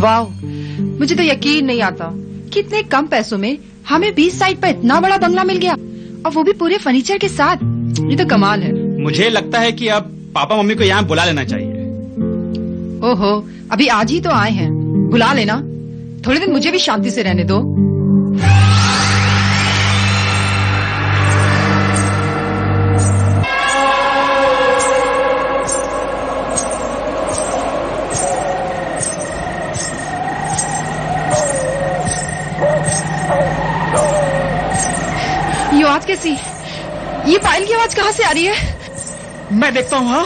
वाह, मुझे तो यकीन नहीं आता कि इतने कम पैसों में हमें 20 साइट पर इतना बड़ा बंगला मिल गया, और वो भी पूरे फर्नीचर के साथ। ये तो कमाल है। मुझे लगता है कि अब पापा मम्मी को यहाँ बुला लेना चाहिए। ओहो, अभी आज ही तो आए हैं, बुला लेना। थोड़े दिन मुझे भी शांति से रहने दो। ये आवाज कैसी? ये पायल की आवाज कहाँ से आ रही है? मैं देखता हूँ। हाँ,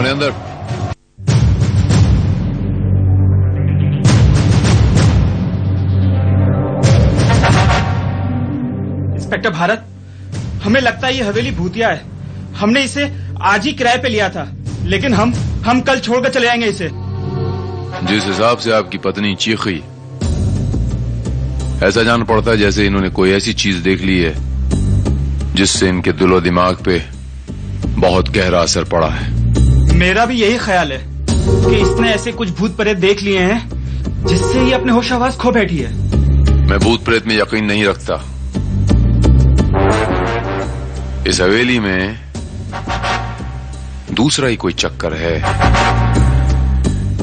अंदर। इंस्पेक्टर भारत, हमें लगता है ये हवेली भूतिया है। हमने इसे आज ही किराए पे लिया था, लेकिन हम कल छोड़कर चले जाएंगे इसे। जिस हिसाब से आपकी पत्नी चीखी, ऐसा जान पड़ता है जैसे इन्होंने कोई ऐसी चीज देख ली है जिससे इनके दिलो दिमाग पे बहुत गहरा असर पड़ा है। मेरा भी यही ख्याल है कि इसने ऐसे कुछ भूत प्रेत देख लिए हैं जिससे ये अपने होश आवाज खो बैठी है। मैं भूत प्रेत में यकीन नहीं रखता। इस हवेली में दूसरा ही कोई चक्कर है।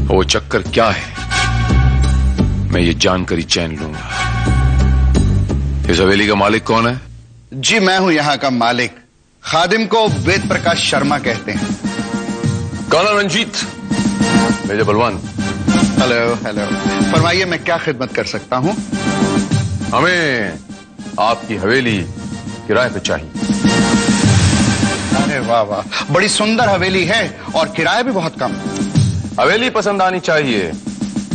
वो चक्कर क्या है, मैं ये जानकर ही चैन लूंगा। इस हवेली का मालिक कौन है? जी मैं हूं यहाँ का मालिक। खादिम को वेद प्रकाश शर्मा कहते हैं। कर्नल रंजीत, मेजर बलवान। हेलो हेलो, फरमाइए मैं क्या खिदमत कर सकता हूं? हमें आपकी हवेली किराए पे चाहिए। अरे वाह वाह, बड़ी सुंदर हवेली है और किराया भी बहुत कम। हवेली पसंद आनी चाहिए,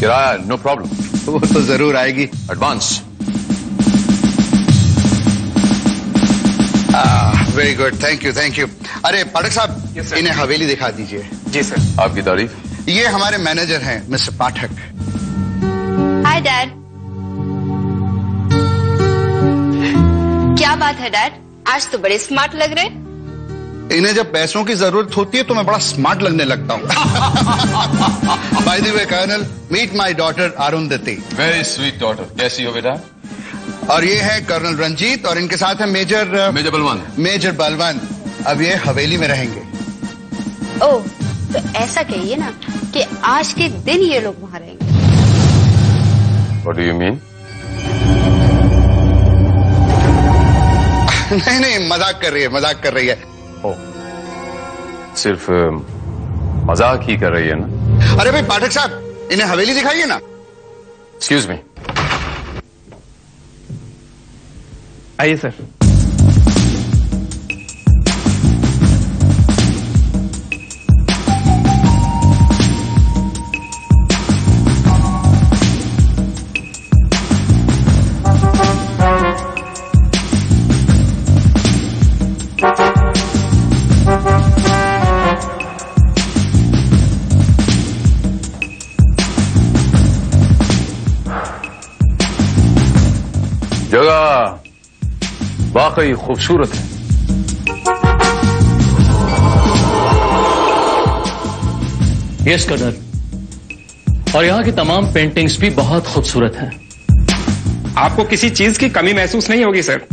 किराया नो प्रॉब्लम। वो तो जरूर आएगी। Advance. Very good, thank you thank you. अरे पाठक साहब, इन्हें हवेली दिखा दीजिए। जी सर। आपकी तारीफ। ये हमारे मैनेजर हैं मिस्टर पाठक। Hi dad. क्या बात है डैड, आज तो बड़े स्मार्ट लग रहे। इन्हें जब पैसों की जरूरत होती है तो मैं बड़ा स्मार्ट लगने लगता हूँ। By the way colonel, meet my daughter Arundhati. Very sweet daughter. कैसी हो बेटा? और ये है कर्नल रंजीत और इनके साथ है मेजर बलवान। मेजर बलवान। अब ये हवेली में रहेंगे। ओह, तो ऐसा कहिए ना कि आज के दिन ये लोग वहां रहेंगे। What do you mean? नहीं नहीं, मजाक कर रही है, मजाक कर रही है। ओ, सिर्फ मजाक ही कर रही है ना? अरे भाई पाठक साहब, इन्हें हवेली दिखाइए ना। Excuse me. आइए सर। जगह वाकई खूबसूरत है। यस कर्नल, और यहाँ की तमाम पेंटिंग्स भी बहुत खूबसूरत हैं। आपको किसी चीज की कमी महसूस नहीं होगी सर,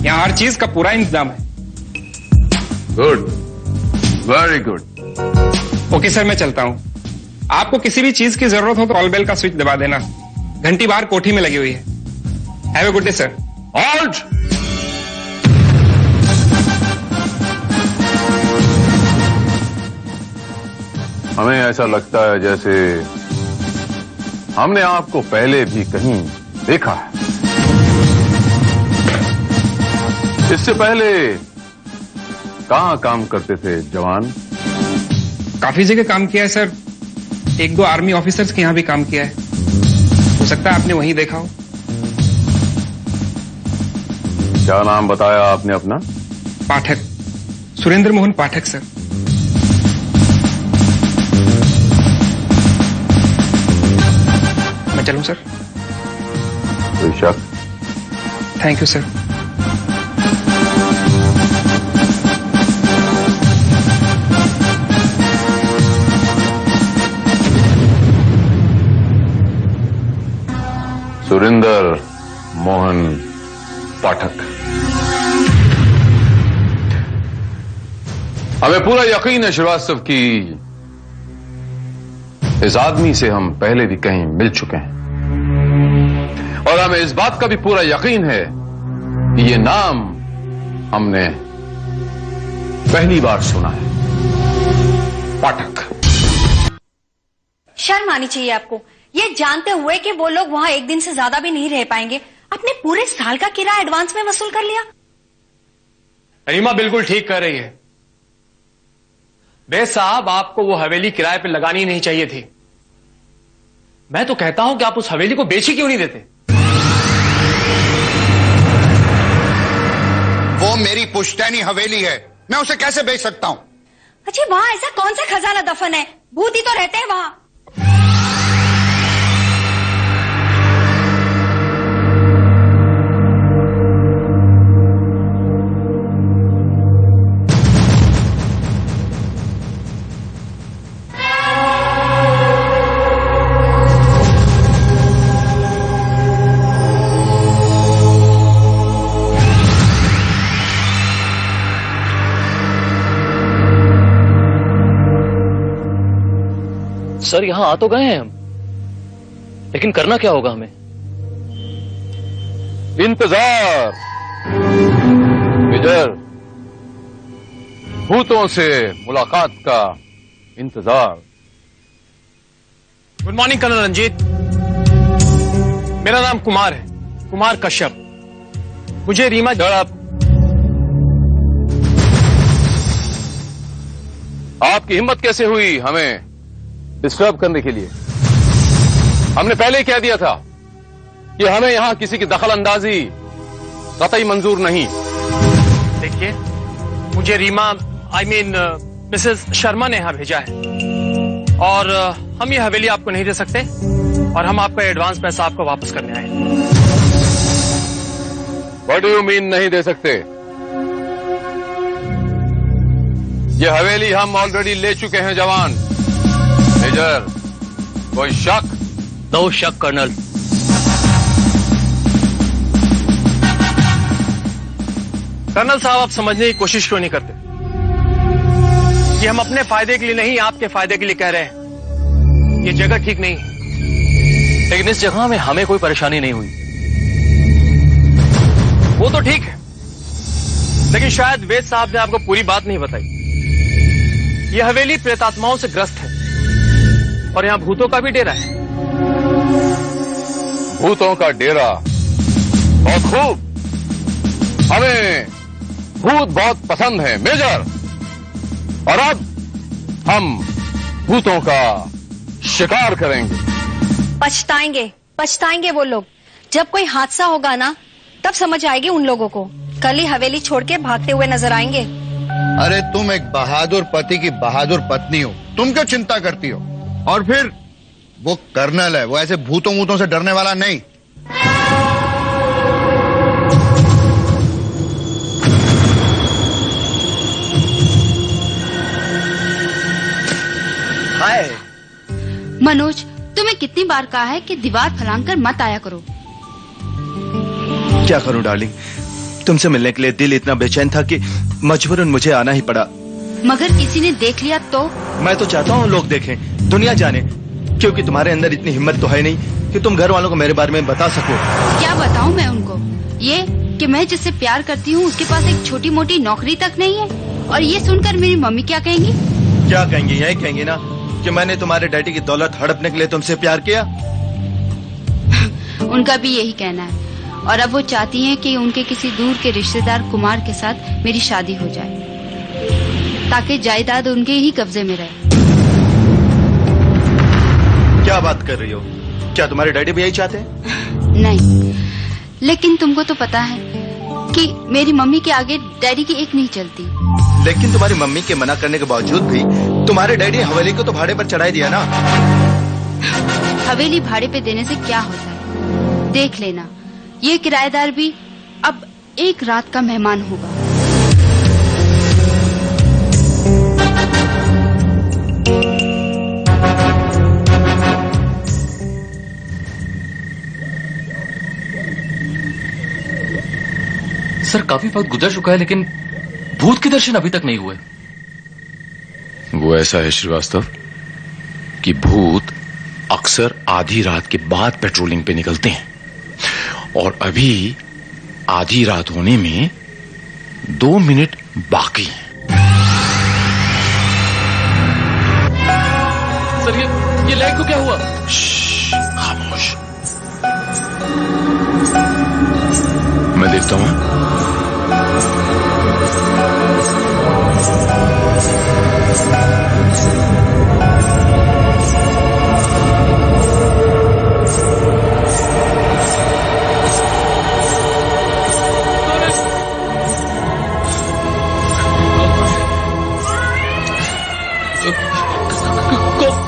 यहाँ हर चीज का पूरा इंतजाम है। Good, very good. Okay sir, मैं चलता हूँ। आपको किसी भी चीज की जरूरत हो तो कॉल बेल का स्विच दबा देना, घंटी बाहर कोठी में लगी हुई है। Have a good day sir. Halt! हमें ऐसा लगता है जैसे हमने आपको पहले भी कहीं देखा है। इससे पहले कहां काम करते थे जवान? काफी जगह काम किया है सर, एक दो आर्मी ऑफिसर्स के यहां भी काम किया है। हो सकता है आपने वहीं देखा हो। क्या नाम बताया आपने अपना? पाठक, सुरेंद्र मोहन पाठक सर। मैं चलूं सर? कोई शक? Thank you sir. Surendra Mohan Pathak. हमें पूरा यकीन है श्रीवास्तव की इस आदमी से हम पहले भी कहीं मिल चुके हैं, और हमें इस बात का भी पूरा यकीन है कि ये नाम हमने पहली बार सुना है, पाठक। शर्म आनी चाहिए आपको, ये जानते हुए कि वो लोग वहां एक दिन से ज्यादा भी नहीं रह पाएंगे, अपने पूरे साल का किराया एडवांस में वसूल कर लिया। रीमा बिल्कुल ठीक कर रही है। बे साहब, आपको वो हवेली किराए पे लगानी नहीं चाहिए थी। मैं तो कहता हूं कि आप उस हवेली को बेच ही क्यों नहीं देते? वो मेरी पुश्तैनी हवेली है, मैं उसे कैसे बेच सकता हूं? अच्छा, वहां ऐसा कौन सा खजाना दफन है? भूत ही तो रहते हैं वहां। सर, यहां आ तो गए हैं हम, लेकिन करना क्या होगा हमें? इंतजार मेजर, भूतों से मुलाकात का इंतजार। Good morning colonel Ranjit. मेरा नाम कुमार है, कुमार कश्यप। मुझे रीमा जड़प। आपकी हिम्मत कैसे हुई हमें डिस्टर्ब करने के लिए? हमने पहले कह दिया था कि हमें यहां किसी की दखल अंदाजी कतई मंजूर नहीं। देखिए, मुझे रीमा मिसेस शर्मा ने यहां भेजा है, और हम ये हवेली आपको नहीं दे सकते, और हम आपका एडवांस पैसा आपको वापस करने आए। व्हाट डू यू मीन नहीं दे सकते? ये हवेली हम ऑलरेडी ले चुके हैं जवान। मेजर, कोई शक? नो शक कर्नल। कर्नल साहब, आप समझने की कोशिश क्यों नहीं करते? ये हम अपने फायदे के लिए नहीं, आपके फायदे के लिए कह रहे हैं। ये जगह ठीक नहीं है, लेकिन इस जगह में हमें कोई परेशानी नहीं हुई। वो तो ठीक है, लेकिन शायद वेद साहब ने आपको पूरी बात नहीं बताई। यह हवेली प्रेतात्माओं से ग्रस्त है, और यहां भूतों का भी डेरा है। भूतों का डेरा? बहुत खूब, हमें भूत बहुत पसंद है मेजर, और अब हम भूतों का शिकार करेंगे। पछताएंगे, पछताएंगे वो लोग। जब कोई हादसा होगा ना, तब समझ आएगी उन लोगों को। कल ही हवेली छोड़ के भागते हुए नजर आएंगे। अरे तुम एक बहादुर पति की बहादुर पत्नी हो, तुम क्यों चिंता करती हो? और फिर वो कर्नल है, वो ऐसे भूतों वूतों से डरने वाला नहीं। मनोज, तुम्हें कितनी बार कहा है कि दीवार फलांग कर मत आया करो। क्या करूं डार्लिंग, तुमसे मिलने के लिए दिल इतना बेचैन था कि मजबूरन मुझे आना ही पड़ा। मगर किसी ने देख लिया तो? मैं तो चाहता हूँ लोग देखें, दुनिया जाने, क्योंकि तुम्हारे अंदर इतनी हिम्मत तो है नहीं कि तुम घर वालों को मेरे बारे में बता सको। क्या बताऊं मैं उनको? ये कि मैं जिससे प्यार करती हूँ उसके पास एक छोटी मोटी नौकरी तक नहीं है, और ये सुनकर मेरी मम्मी क्या कहेंगी? क्या कहेंगी? यही कहेंगी ना कि मैंने तुम्हारे डैडी की दौलत हड़पने के लिए तुमसे प्यार किया। उनका भी यही कहना है, और अब वो चाहती हैं कि उनके किसी दूर के रिश्तेदार कुमार के साथ मेरी शादी हो जाए, ताकि जायदाद उनके ही कब्जे में रहे। क्या बात कर रही हो? क्या तुम्हारे डैडी भी यही चाहते हैं? नहीं, लेकिन तुमको तो पता है कि मेरी मम्मी के आगे डैडी की एक नहीं चलती। लेकिन तुम्हारी मम्मी के मना करने के बावजूद भी तुम्हारे डैडी हवेली को तो भाड़े पर चढ़ाई दिया ना। हवेली भाड़े पे देने से क्या होता है? देख लेना, ये किराएदार भी अब एक रात का मेहमान होगा। सर, काफी वक्त गुजर चुका है, लेकिन भूत के दर्शन अभी तक नहीं हुए। वो ऐसा है श्रीवास्तव कि भूत अक्सर आधी रात के बाद पेट्रोलिंग पे निकलते हैं, और अभी आधी रात होने में 2 मिनट बाकी हैं। सर, ये लाइट को क्या हुआ? खामोश, मैं देखता हूं।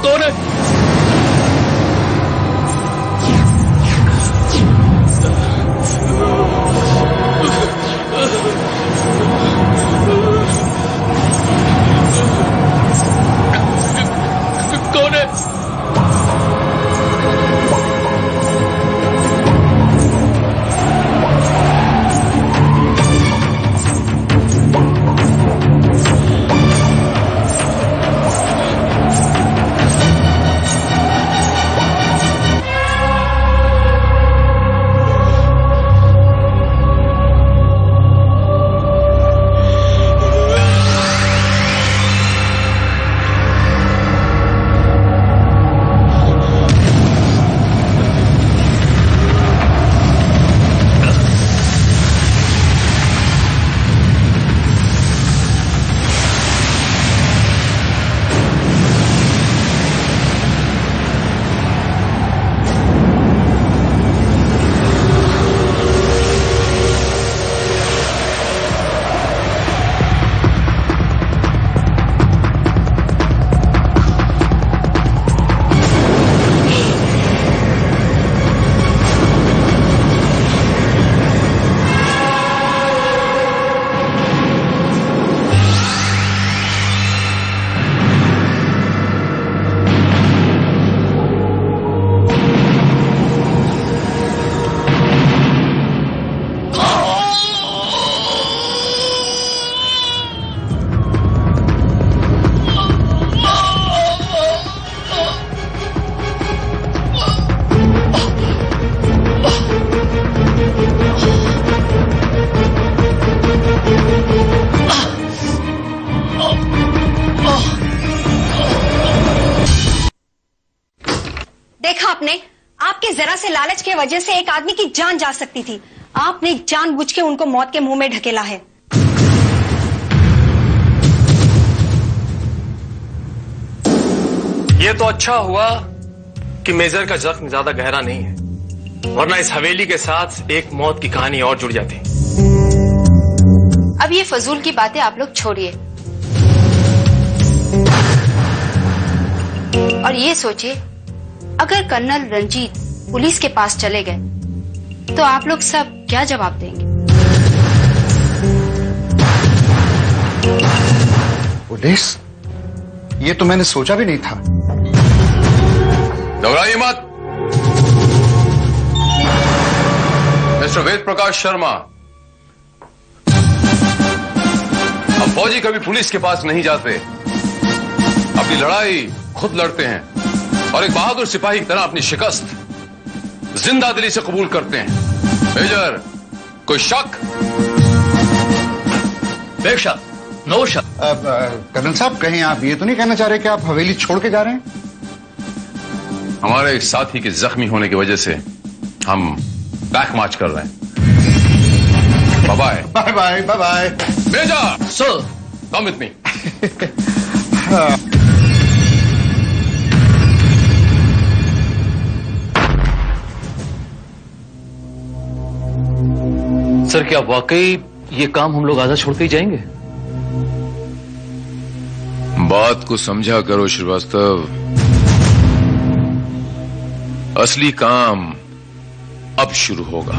कौन है? कौन है? देखा आपने, आपके जरा से लालच की वजह से एक आदमी की जान जा सकती थी। आपने जानबूझ के उनको मौत के मुंह में ढकेला है। ये तो अच्छा हुआ कि मेजर का जख्म ज्यादा गहरा नहीं है, वरना इस हवेली के साथ एक मौत की कहानी और जुड़ जाती। अब ये फजूल की बातें आप लोग छोड़िए और ये सोचिए, अगर कर्नल रंजीत पुलिस के पास चले गए तो आप लोग सब क्या जवाब देंगे? पुलिस? ये तो मैंने सोचा भी नहीं था। घबराइए मत। मिस्टर वेद प्रकाश शर्मा, अब फौजी कभी पुलिस के पास नहीं जाते, अपनी लड़ाई खुद लड़ते हैं और एक बहादुर सिपाही की तरह अपनी शिकस्त जिंदा दिली से कबूल करते हैं। मेजर, कोई शक? बेशक, नो शक। कर्नल साहब, कहीं आप ये तो नहीं कहना चाह रहे कि आप हवेली छोड़ के जा रहे हैं? हमारे एक साथी के जख्मी होने की वजह से हम बैक मार्च कर रहे हैं। Bye bye bye bye bye bye. Major sir, come with me. Sir क्या वाकई ये काम हम लोग आधा छोड़ते ही जाएंगे? बात को समझा करो श्रीवास्तव, असली काम अब शुरू होगा।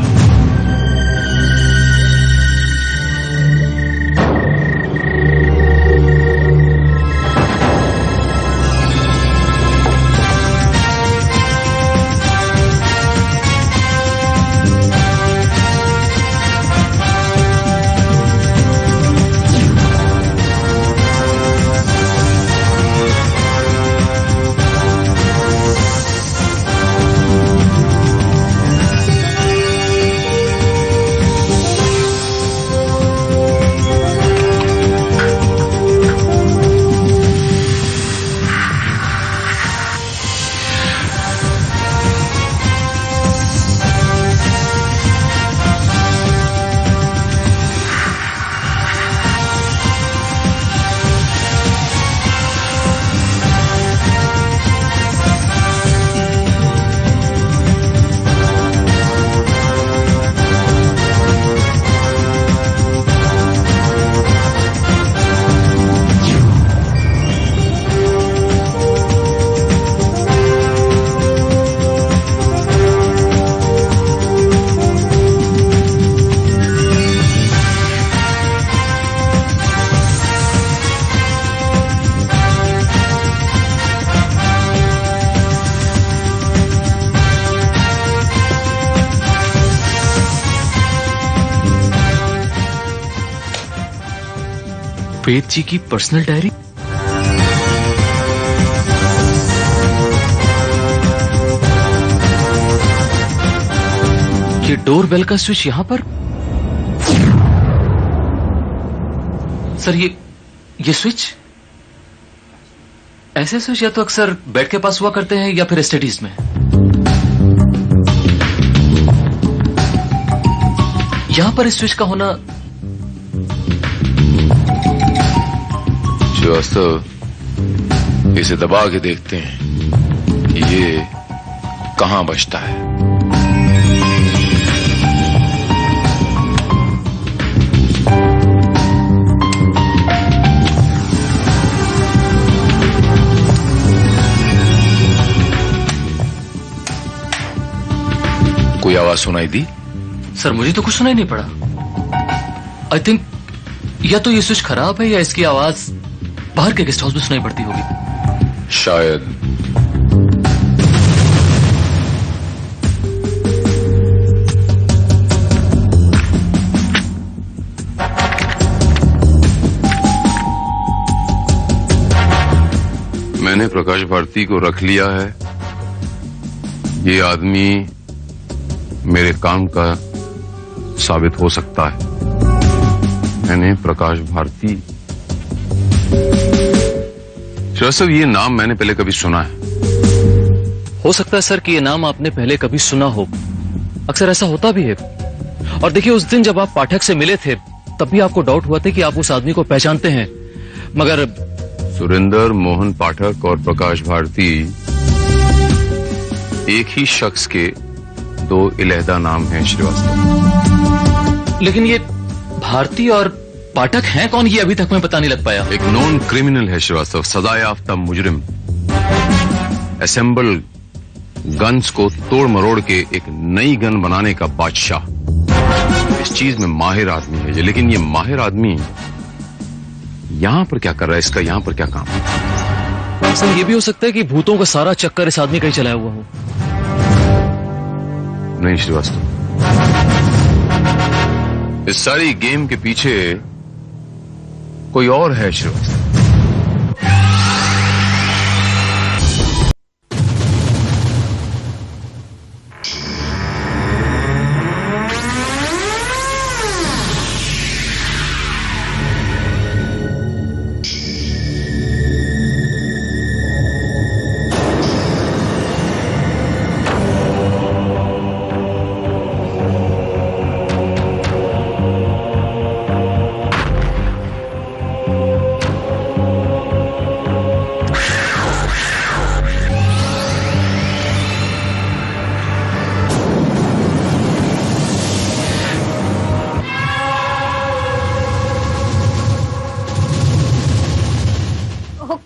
वेद जी की पर्सनल डायरी? ये डोरबेल का स्विच यहां पर? सर ये स्विच, ऐसे स्विच या तो अक्सर बेड के पास हुआ करते हैं या फिर स्टडीज में। यहां पर इस स्विच का होना। श्रीवास्तव, इसे दबा के देखते हैं ये कहां बचता है। कोई आवाज सुनाई दी? सर मुझे तो कुछ सुनाई नहीं पड़ा। आई थिंक या तो ये स्विच खराब है या इसकी आवाज बाहर के गेस्ट हाउस में सुनाई पड़ती होगी। शायद। मैंने प्रकाश भारती को रख लिया है। ये आदमी मेरे काम का साबित हो सकता है। मैंने प्रकाश भारती, श्रीवास्तव ये नाम मैंने पहले कभी सुना है। हो सकता है सर कि ये नाम आपने पहले कभी सुना हो, अक्सर ऐसा होता भी है। और देखिए उस दिन जब आप पाठक से मिले थे तब भी आपको डाउट हुआ था कि आप उस आदमी को पहचानते हैं, मगर सुरेंद्र मोहन पाठक और प्रकाश भारती एक ही शख्स के दो इलेहदा नाम हैं श्रीवास्तव। लेकिन ये भारती और पाठक हैं कौन, ये अभी तक मैं पता नहीं लग पाया। एक नॉन क्रिमिनल है श्रीवास्तव, सजायाफ्ता मुजरिम, असेंबल गन्स को तोड़ मरोड़ के एक नई गन बनाने का बादशाह। इस चीज में माहिर आदमी है ये। लेकिन ये माहिर आदमी यहां पर क्या कर रहा है? इसका यहां पर क्या काम है? सर ये भी हो सकता है कि भूतों का सारा चक्कर इस आदमी का ही चलाया हुआ हो। नहीं श्रीवास्तव, इस सारी गेम के पीछे कोई और है श्रीवास्तव।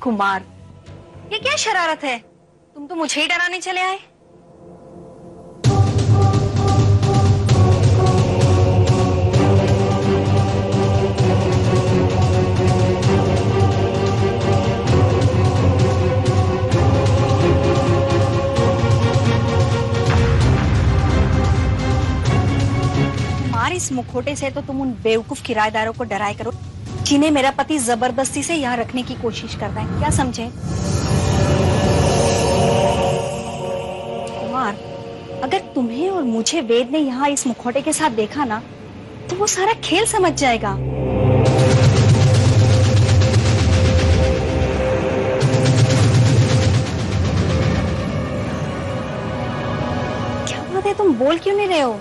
कुमार, ये क्या शरारत है? तुम तो मुझे ही डराने चले आए। कुमार, इस मुखौटे से तो तुम उन बेवकूफ किराएदारों को डराए करो जिन्हें मेरा पति जबरदस्ती से यहाँ रखने की कोशिश करता है। क्या समझे? कुमार, अगर तुम्हें और मुझे वेद ने यहाँ इस मुखौटे के साथ देखा ना, तो वो सारा खेल समझ जाएगा। क्या बात है, तुम बोल क्यों नहीं रहे हो?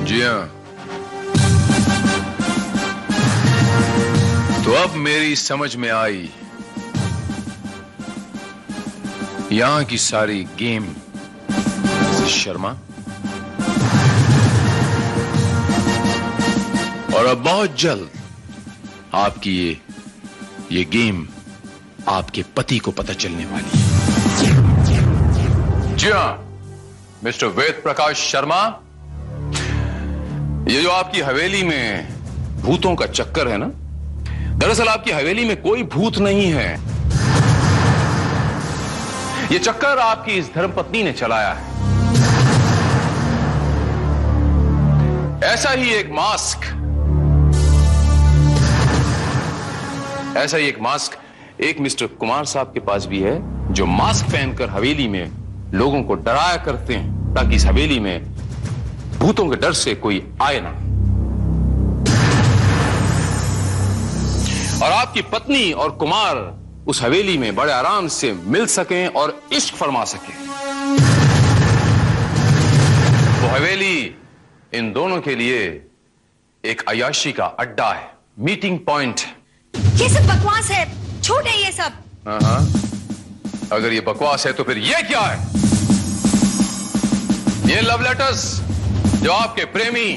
जी हाँ, तो अब मेरी समझ में आई यहां की सारी गेम शर्मा, और अब बहुत जल्द आपकी ये गेम आपके पति को पता चलने वाली है। जी हाँ मिस्टर वेद प्रकाश शर्मा, ये जो आपकी हवेली में भूतों का चक्कर है ना, दरअसल आपकी हवेली में कोई भूत नहीं है। ये चक्कर आपकी इस धर्मपत्नी ने चलाया है। ऐसा ही एक मास्क एक मिस्टर कुमार साहब के पास भी है, जो मास्क पहनकर हवेली में लोगों को डराया करते हैं ताकि इस हवेली में भूतों के डर से कोई आए ना। और आपकी पत्नी और कुमार उस हवेली में बड़े आराम से मिल सकें और इश्क फरमा सकें। वो हवेली इन दोनों के लिए एक अय्याशी का अड्डा है, मीटिंग पॉइंट है। ये सब बकवास है, झूठ है ये सब। हाँ, अगर ये बकवास है तो फिर ये क्या है? ये लव लेटर्स जो आपके प्रेमी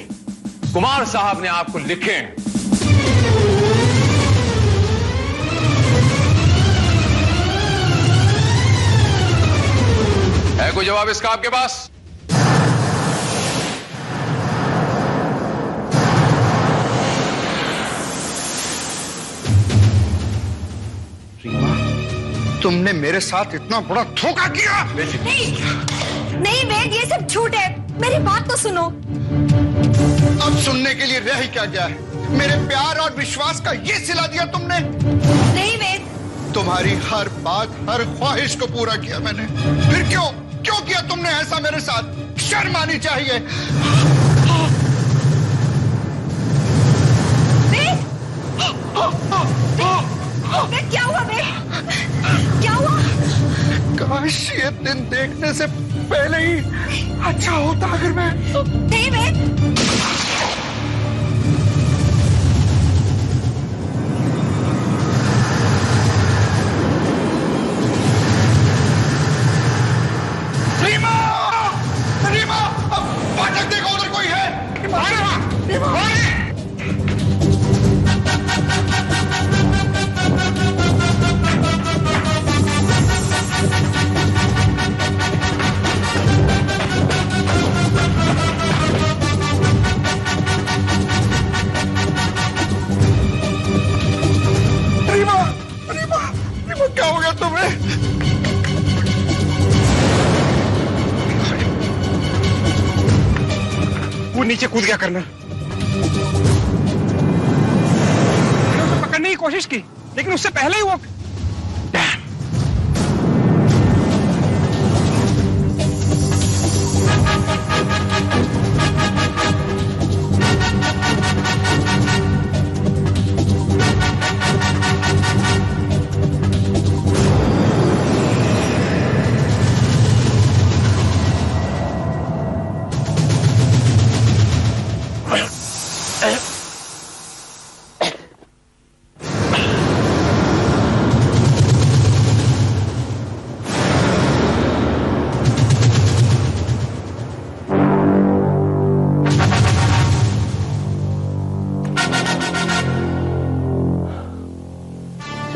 कुमार साहब ने आपको लिखे हैं। है कोई जवाब इसका आपके पास? तुमने मेरे साथ इतना बड़ा धोखा किया। नहीं वेद, ये सब झूठ है, मेरी बात तो सुनो। अब सुनने के लिए रह ही क्या गया है? मेरे प्यार और विश्वास का ये सिला दिया तुमने। नहीं वेद, तुम्हारी हर बात, हर ख्वाहिश को पूरा किया मैंने। फिर क्यों किया तुमने ऐसा मेरे साथ? शर्म आनी चाहिए। वेद, क्या हुआ वेद? क्या हुआ? काश ये दिन देखने से पहले ही अच्छा होता अगर मैं। नहीं वेद, रीमा, फाटक देखो उधर कोई है। रीमा, नीचे कूद गया कर्नल। मैंने उसे पकड़ने की कोशिश की, लेकिन उससे पहले ही वो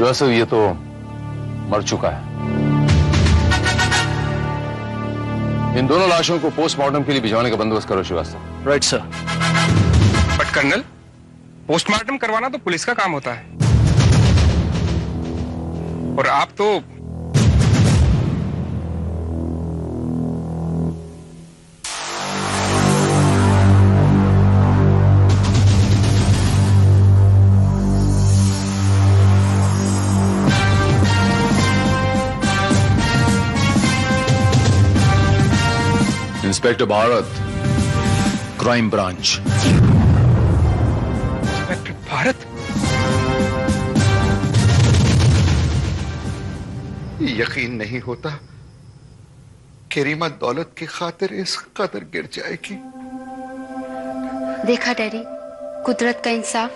वैसे ये तो मर चुका है। इन दोनों लाशों को पोस्टमार्टम के लिए भिजवाने का बंदोबस्त करो Srivastava. Right sir. But colonel, postmortem करवाना तो पुलिस का काम होता है, और आप तो inspector Bharat, crime branch. Inspector Bharat? यकीन नहीं होता कि रीमा दौलत की खातिर इस कदर गिर जाएगी। देखा डैडी, कुदरत का इंसाफ।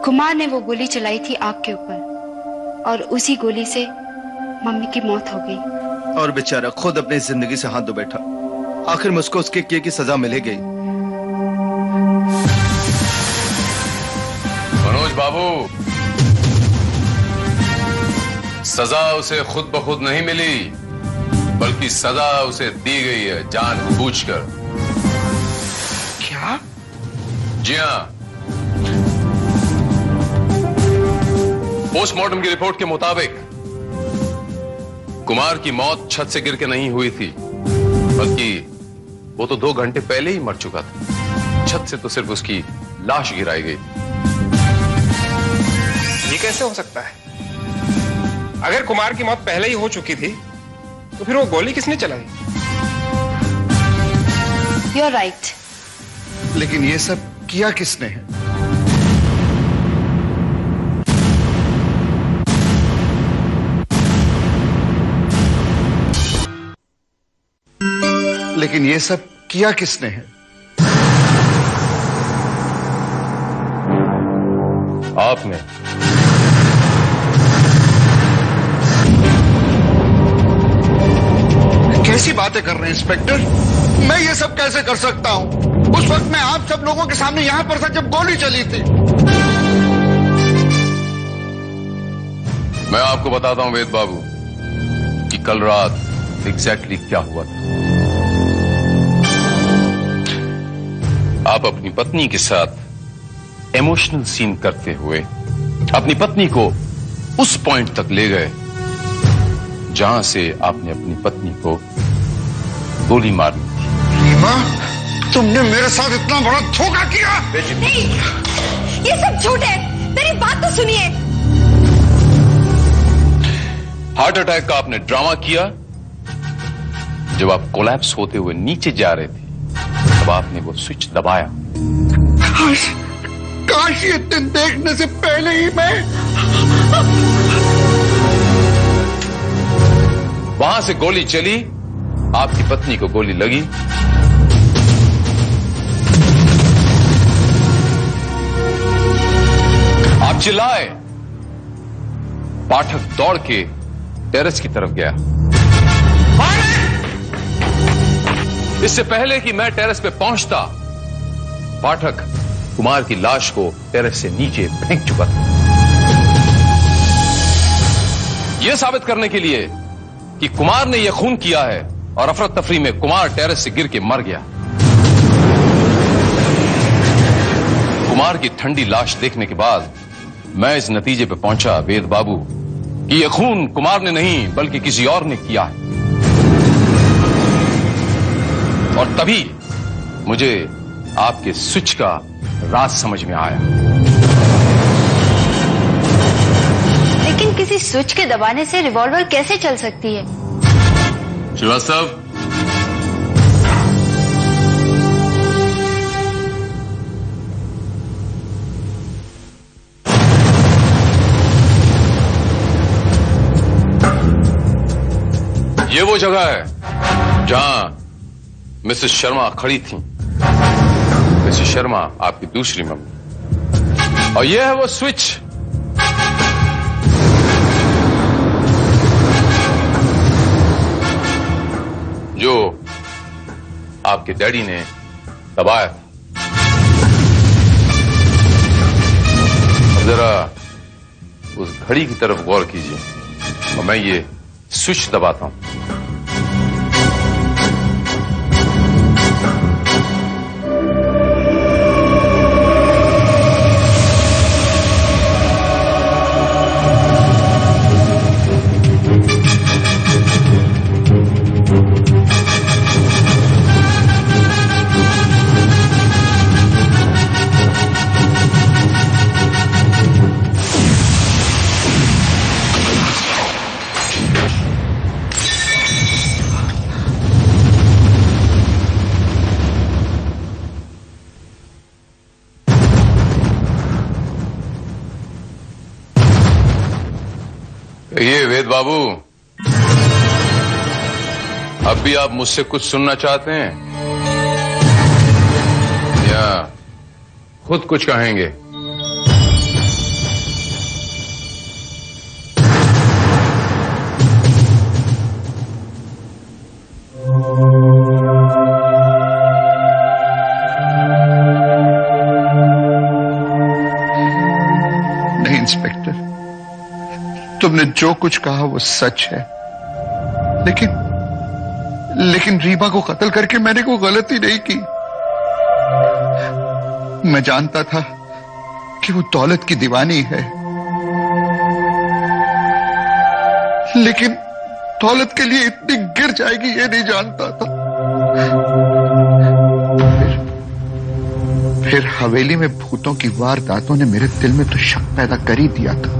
कुमार ने वो गोली चलाई थी आग के ऊपर, और उसी गोली से मम्मी की मौत हो गई। और बेचारा खुद अपनी जिंदगी से हाथ धो बैठा। आखिर में उसको उसके किए की सजा मिलेगी। मनोज बाबू, सजा उसे खुद ब खुद नहीं मिली, बल्कि सजा उसे दी गई है जानबूझकर। क्या? जी हाँ। पोस्टमार्टम की रिपोर्ट के मुताबिक कुमार की मौत छत से गिर के नहीं हुई थी, बल्कि वो तो 2 घंटे पहले ही मर चुका था। छत से तो सिर्फ उसकी लाश गिराई गई। ये कैसे हो सकता है? अगर कुमार की मौत पहले ही हो चुकी थी, तो फिर वो गोली किसने चलाई? You're right. लेकिन ये सब किया किसने है? लेकिन ये सब किया किसने है? आपने। कैसी बातें कर रहे हैं इंस्पेक्टर? मैं ये सब कैसे कर सकता हूं? उस वक्त मैं आप सब लोगों के सामने यहां पर था जब गोली चली थी। मैं आपको बताता हूं वेद बाबू कि कल रात एग्जैक्टली क्या हुआ था। आप अपनी पत्नी के साथ इमोशनल सीन करते हुए अपनी पत्नी को उस पॉइंट तक ले गए जहां से आपने अपनी पत्नी को गोली मारनी थी। रीमा, तुमने मेरे साथ इतना बड़ा धोखा किया? नहीं, ये सब झूठ है। मेरी बात तो सुनिए। हार्ट अटैक का आपने ड्रामा किया। जब आप कोलैप्स होते हुए नीचे जा रहे थे, तब आपने वो स्विच दबाया। काश ये दिन देखने से पहले ही मैं। वहां से गोली चली, आपकी पत्नी को गोली लगी। आप चिल्लाए। पाठक दौड़ के टेरेस की तरफ गया। इससे पहले कि मैं टेरेस पे पहुंचता, पाठक कुमार की लाश को टेरेस से नीचे फेंक चुका था। यह साबित करने के लिए कि कुमार ने यह खून किया है, और अफरा तफरी में कुमार टेरेस से गिर के मर गया। कुमार की ठंडी लाश देखने के बाद मैं इस नतीजे पे पहुंचा वेद बाबू कि यह खून कुमार ने नहीं बल्कि किसी और ने किया है। और तभी मुझे आपके स्विच का राज समझ में आया। लेकिन किसी स्विच के दबाने से रिवॉल्वर कैसे चल सकती है? श्रीवास्तव, ये वो जगह है जहां मिसेस शर्मा खड़ी थी। मिसेस शर्मा आपकी दूसरी मम्मी, और ये है वो स्विच जो आपके डैडी ने दबाया था। जरा उस घड़ी की तरफ गौर कीजिए और मैं ये स्विच दबाता हूं। ये वेद बाबू, अब भी आप मुझसे कुछ सुनना चाहते हैं या खुद कुछ कहेंगे? नहीं इंस्पेक्टर, तुमने जो कुछ कहा वो सच है, लेकिन रीमा को कत्ल करके मैंने कोई गलती नहीं की। मैं जानता था कि वो दौलत की दीवानी है, लेकिन दौलत के लिए इतनी गिर जाएगी ये नहीं जानता था। फिर हवेली में भूतों की वारदातों ने मेरे दिल में तो शक पैदा कर ही दिया था।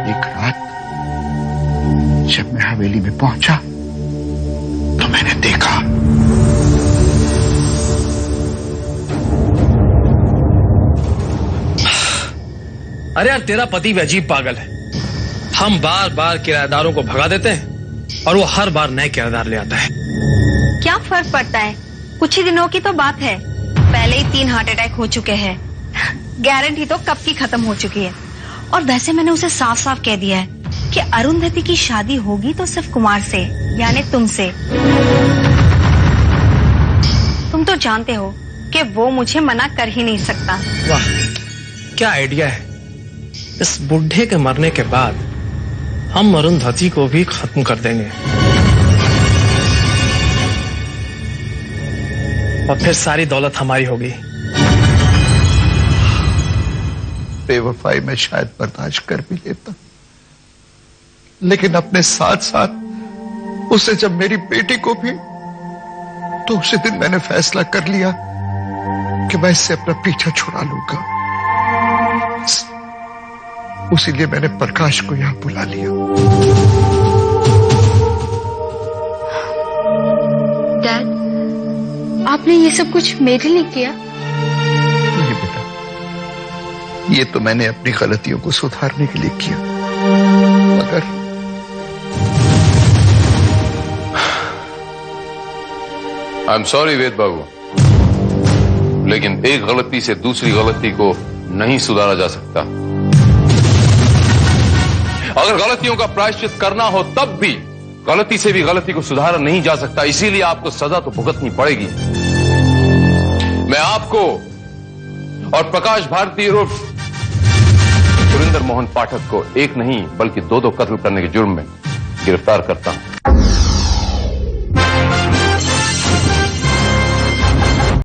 एक रात जब मैं हवेली में पहुंचा तो मैंने देखा अरे यार, तेरा पति भी अजीब पागल है। हम बार बार किराएदारों को भगा देते हैं और वो हर बार नए किराएदार ले आता है। क्या फर्क पड़ता है? कुछ ही दिनों की तो बात है, पहले ही 3 हार्ट अटैक हो चुके हैं। गारंटी तो कब की खत्म हो चुकी है। और वैसे मैंने उसे साफ साफ कह दिया है कि अरुंधति की शादी होगी तो सिर्फ कुमार से, यानी तुमसे। तुम तो जानते हो कि वो मुझे मना कर ही नहीं सकता। वाह, क्या आइडिया है। इस बुढ़े के मरने के बाद हम अरुंधति को भी खत्म कर देंगे और फिर सारी दौलत हमारी होगी। बेवफाई में शायद बर्दाश्त कर भी लेता, लेकिन अपने साथ साथ उसे जब मेरी बेटी को भी, तो उसी दिन मैंने फैसला कर लिया कि मैं इससे अपना पीछा छुड़ा लूंगा। उसी लिए मैंने प्रकाश को यहां बुला लिया। डैड, आपने ये सब कुछ मेरे लिए किया? नहीं बेटा, ये तो मैंने अपनी गलतियों को सुधारने के लिए किया, मगर आई एम सॉरी वेद बाबू, लेकिन एक गलती से दूसरी गलती को नहीं सुधारा जा सकता। अगर गलतियों का प्रायश्चित करना हो तब भी गलती से भी गलती को सुधारा नहीं जा सकता, इसीलिए आपको सजा तो भुगतनी पड़ेगी। मैं आपको और प्रकाश भारती उर्फ सुरेंद्र मोहन पाठक को एक नहीं बल्कि 2 कत्ल करने के जुर्म में गिरफ्तार करता हूं।